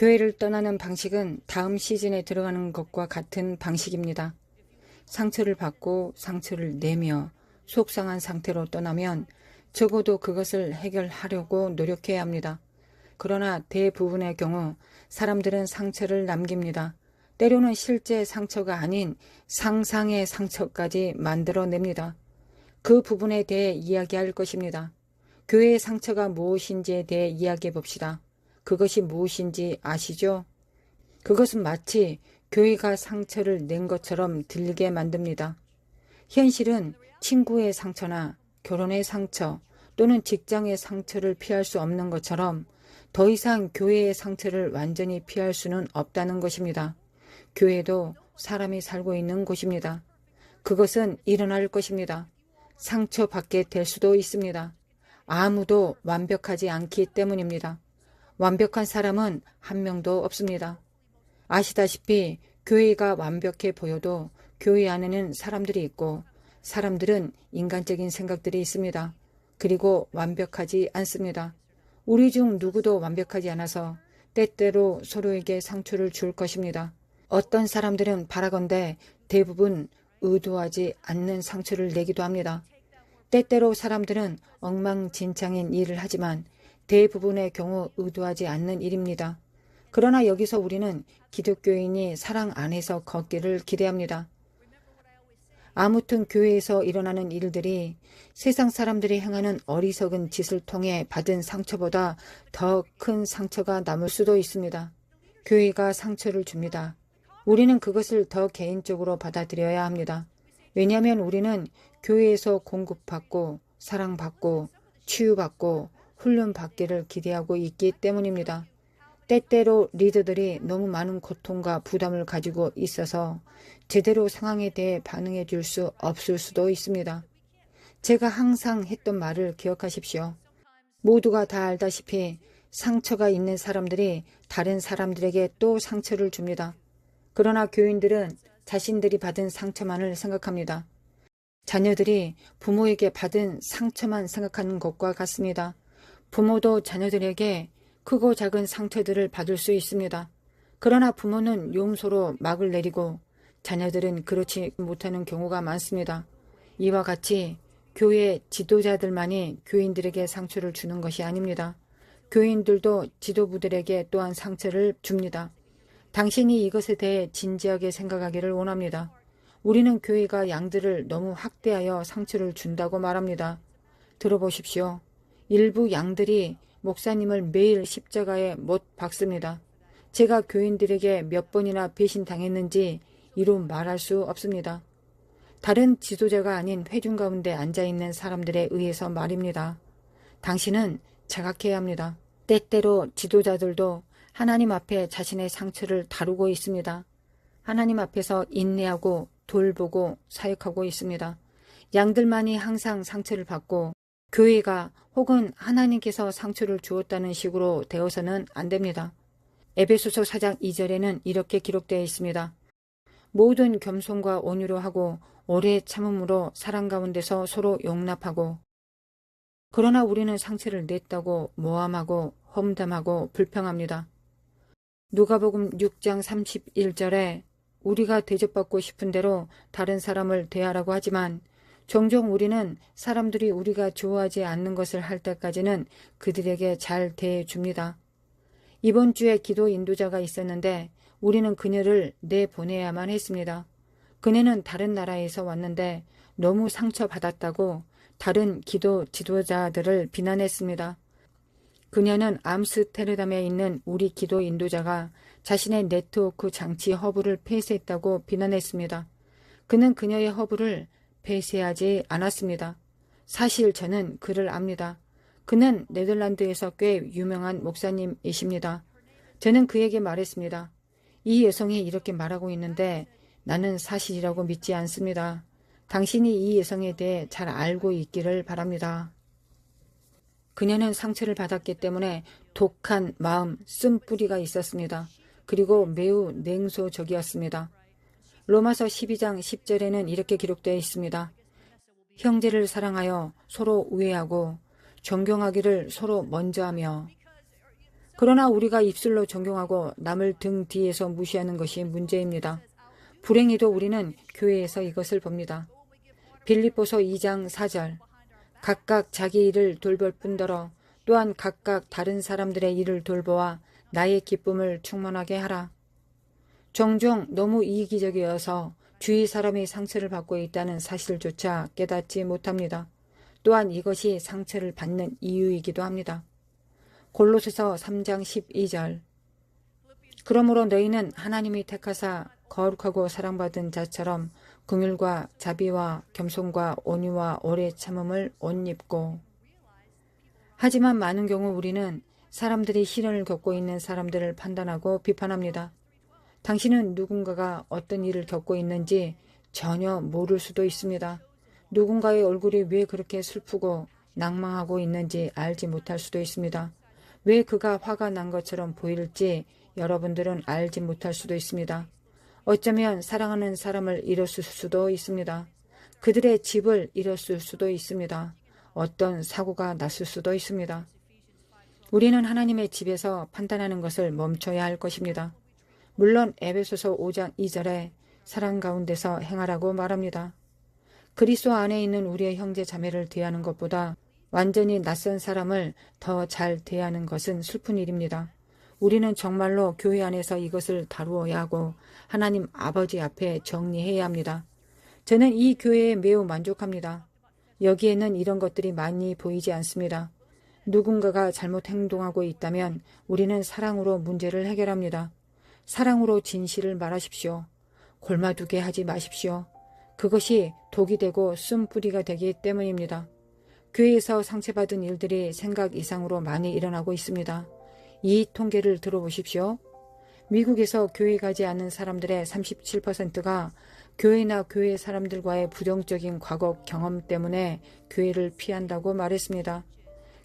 교회를 떠나는 방식은 다음 시즌에 들어가는 것과 같은 방식입니다. 상처를 받고 상처를 내며 속상한 상태로 떠나면 적어도 그것을 해결하려고 노력해야 합니다. 그러나 대부분의 경우 사람들은 상처를 남깁니다. 때로는 실제 상처가 아닌 상상의 상처까지 만들어냅니다. 그 부분에 대해 이야기할 것입니다. 교회의 상처가 무엇인지에 대해 이야기해 봅시다. 그것이 무엇인지 아시죠? 그것은 마치 교회가 상처를 낸 것처럼 들리게 만듭니다. 현실은 친구의 상처나 결혼의 상처 또는 직장의 상처를 피할 수 없는 것처럼 더 이상 교회의 상처를 완전히 피할 수는 없다는 것입니다. 교회도 사람이 살고 있는 곳입니다. 그것은 일어날 것입니다. 상처받게 될 수도 있습니다. 아무도 완벽하지 않기 때문입니다. 완벽한 사람은 한 명도 없습니다. 아시다시피 교회가 완벽해 보여도 교회 안에는 사람들이 있고 사람들은 인간적인 생각들이 있습니다. 그리고 완벽하지 않습니다. 우리 중 누구도 완벽하지 않아서 때때로 서로에게 상처를 줄 것입니다. 어떤 사람들은 바라건대 대부분 의도하지 않는 상처를 내기도 합니다. 때때로 사람들은 엉망진창인 일을 하지만 대부분의 경우 의도하지 않는 일입니다. 그러나 여기서 우리는 기독교인이 사랑 안에서 걷기를 기대합니다. 아무튼 교회에서 일어나는 일들이 세상 사람들이 행하는 어리석은 짓을 통해 받은 상처보다 더 큰 상처가 남을 수도 있습니다. 교회가 상처를 줍니다. 우리는 그것을 더 개인적으로 받아들여야 합니다. 왜냐하면 우리는 교회에서 공급받고 사랑받고 치유받고 훈련받기를 기대하고 있기 때문입니다. 때때로 리더들이 너무 많은 고통과 부담을 가지고 있어서 제대로 상황에 대해 반응해 줄 수 없을 수도 있습니다. 제가 항상 했던 말을 기억하십시오. 모두가 다 알다시피 상처가 있는 사람들이 다른 사람들에게 또 상처를 줍니다. 그러나 교인들은 자신들이 받은 상처만을 생각합니다. 자녀들이 부모에게 받은 상처만 생각하는 것과 같습니다. 부모도 자녀들에게 크고 작은 상처들을 받을 수 있습니다. 그러나 부모는 용서로 막을 내리고 자녀들은 그렇지 못하는 경우가 많습니다. 이와 같이 교회 지도자들만이 교인들에게 상처를 주는 것이 아닙니다. 교인들도 지도부들에게 또한 상처를 줍니다. 당신이 이것에 대해 진지하게 생각하기를 원합니다. 우리는 교회가 양들을 너무 학대하여 상처를 준다고 말합니다. 들어보십시오. 일부 양들이 목사님을 매일 십자가에 못 박습니다. 제가 교인들에게 몇 번이나 배신당했는지 이루 말할 수 없습니다. 다른 지도자가 아닌 회중 가운데 앉아있는 사람들에 의해서 말입니다. 당신은 자각해야 합니다. 때때로 지도자들도 하나님 앞에 자신의 상처를 다루고 있습니다. 하나님 앞에서 인내하고 돌보고 사역하고 있습니다. 양들만이 항상 상처를 받고 교회가 혹은 하나님께서 상처를 주었다는 식으로 되어서는 안 됩니다. 에베소서 4장 2절에는 이렇게 기록되어 있습니다. 모든 겸손과 온유로 하고 오래 참음으로 사랑 가운데서 서로 용납하고. 그러나 우리는 상처를 냈다고 모함하고 험담하고 불평합니다. 누가복음 6장 31절에 우리가 대접받고 싶은 대로 다른 사람을 대하라고 하지만 종종 우리는 사람들이 우리가 좋아하지 않는 것을 할 때까지는 그들에게 잘 대해줍니다. 이번 주에 기도 인도자가 있었는데 우리는 그녀를 내보내야만 했습니다. 그녀는 다른 나라에서 왔는데 너무 상처받았다고 다른 기도 지도자들을 비난했습니다. 그녀는 암스테르담에 있는 우리 기도 인도자가 자신의 네트워크 장치 허브를 폐쇄했다고 비난했습니다. 그는 그녀의 허브를 폐쇄하지 않았습니다. 사실 저는 그를 압니다. 그는 네덜란드에서 꽤 유명한 목사님이십니다. 저는 그에게 말했습니다. 이 여성이 이렇게 말하고 있는데 나는 사실이라고 믿지 않습니다. 당신이 이 여성에 대해 잘 알고 있기를 바랍니다. 그녀는 상처를 받았기 때문에 독한 마음, 쓴뿌리가 있었습니다. 그리고 매우 냉소적이었습니다. 로마서 12장 10절에는 이렇게 기록되어 있습니다. 형제를 사랑하여 서로 우애하고 존경하기를 서로 먼저 하며. 그러나 우리가 입술로 존경하고 남을 등 뒤에서 무시하는 것이 문제입니다. 불행히도 우리는 교회에서 이것을 봅니다. 빌립보서 2장 4절 각각 자기 일을 돌볼 뿐더러 또한 각각 다른 사람들의 일을 돌보아 나의 기쁨을 충만하게 하라. 종종 너무 이기적이어서 주위 사람이 상처를 받고 있다는 사실조차 깨닫지 못합니다. 또한 이것이 상처를 받는 이유이기도 합니다. 골로새서 3장 12절 그러므로 너희는 하나님이 택하사 거룩하고 사랑받은 자처럼 긍휼과 자비와 겸손과 온유와 오래 참음을 옷 입고 하지만 많은 경우 우리는 사람들이 시련을 겪고 있는 사람들을 판단하고 비판합니다. 당신은 누군가가 어떤 일을 겪고 있는지 전혀 모를 수도 있습니다. 누군가의 얼굴이 왜 그렇게 슬프고 낭망하고 있는지 알지 못할 수도 있습니다. 왜 그가 화가 난 것처럼 보일지 여러분들은 알지 못할 수도 있습니다. 어쩌면 사랑하는 사람을 잃었을 수도 있습니다. 그들의 집을 잃었을 수도 있습니다. 어떤 사고가 났을 수도 있습니다. 우리는 하나님의 집에서 판단하는 것을 멈춰야 할 것입니다. 물론 에베소서 5장 2절에 사랑 가운데서 행하라고 말합니다. 그리스도 안에 있는 우리의 형제 자매를 대하는 것보다 완전히 낯선 사람을 더 잘 대하는 것은 슬픈 일입니다. 우리는 정말로 교회 안에서 이것을 다루어야 하고 하나님 아버지 앞에 정리해야 합니다. 저는 이 교회에 매우 만족합니다. 여기에는 이런 것들이 많이 보이지 않습니다. 누군가가 잘못 행동하고 있다면 우리는 사랑으로 문제를 해결합니다. 사랑으로 진실을 말하십시오. 골마두게 하지 마십시오. 그것이 독이 되고 쓴뿌리가 되기 때문입니다. 교회에서 상처받은 일들이 생각 이상으로 많이 일어나고 있습니다. 이 통계를 들어보십시오. 미국에서 교회 가지 않는 사람들의 37%가 교회나 교회 사람들과의 부정적인 과거 경험 때문에 교회를 피한다고 말했습니다.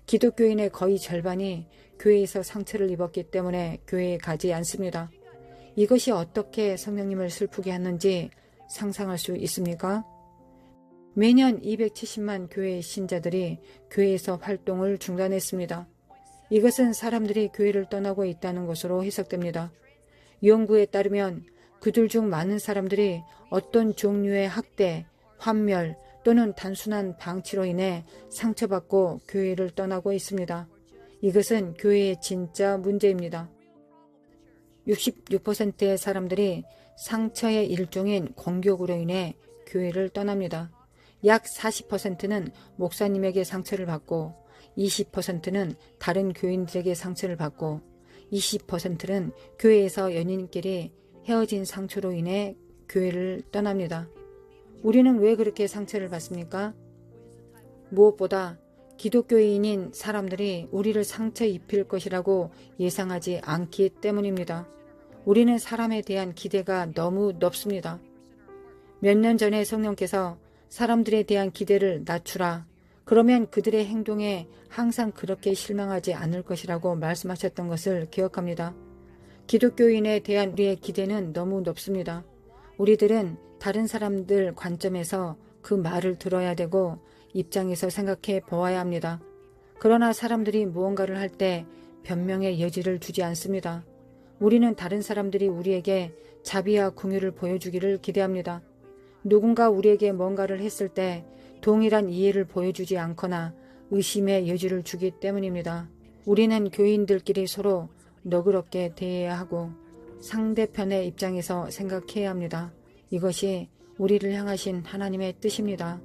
기독교인의 거의 절반이 교회에서 상처를 입었기 때문에 교회에 가지 않습니다. 이것이 어떻게 성령님을 슬프게 하는지 상상할 수 있습니까? 매년 270만 교회 신자들이 교회에서 활동을 중단했습니다. 이것은 사람들이 교회를 떠나고 있다는 것으로 해석됩니다. 연구에 따르면 그들 중 많은 사람들이 어떤 종류의 학대, 환멸 또는 단순한 방치로 인해 상처받고 교회를 떠나고 있습니다. 이것은 교회의 진짜 문제입니다. 66%의 사람들이 상처의 일종인 공격으로 인해 교회를 떠납니다. 약 40%는 목사님에게 상처를 받고 20%는 다른 교인들에게 상처를 받고 20%는 교회에서 연인끼리 헤어진 상처로 인해 교회를 떠납니다. 우리는 왜 그렇게 상처를 받습니까? 무엇보다 기독교인인 사람들이 우리를 상처 입힐 것이라고 예상하지 않기 때문입니다. 우리는 사람에 대한 기대가 너무 높습니다. 몇 년 전에 성령께서 사람들에 대한 기대를 낮추라. 그러면 그들의 행동에 항상 그렇게 실망하지 않을 것이라고 말씀하셨던 것을 기억합니다. 기독교인에 대한 우리의 기대는 너무 높습니다. 우리들은 다른 사람들 관점에서 그 말을 들어야 되고 입장에서 생각해 보아야 합니다. 그러나 사람들이 무언가를 할 때 변명의 여지를 주지 않습니다. 우리는 다른 사람들이 우리에게 자비와 긍휼을 보여주기를 기대합니다. 누군가 우리에게 뭔가를 했을 때 동일한 이해를 보여주지 않거나 의심의 여지를 주기 때문입니다. 우리는 교인들끼리 서로 너그럽게 대해야 하고 상대편의 입장에서 생각해야 합니다. 이것이 우리를 향하신 하나님의 뜻입니다.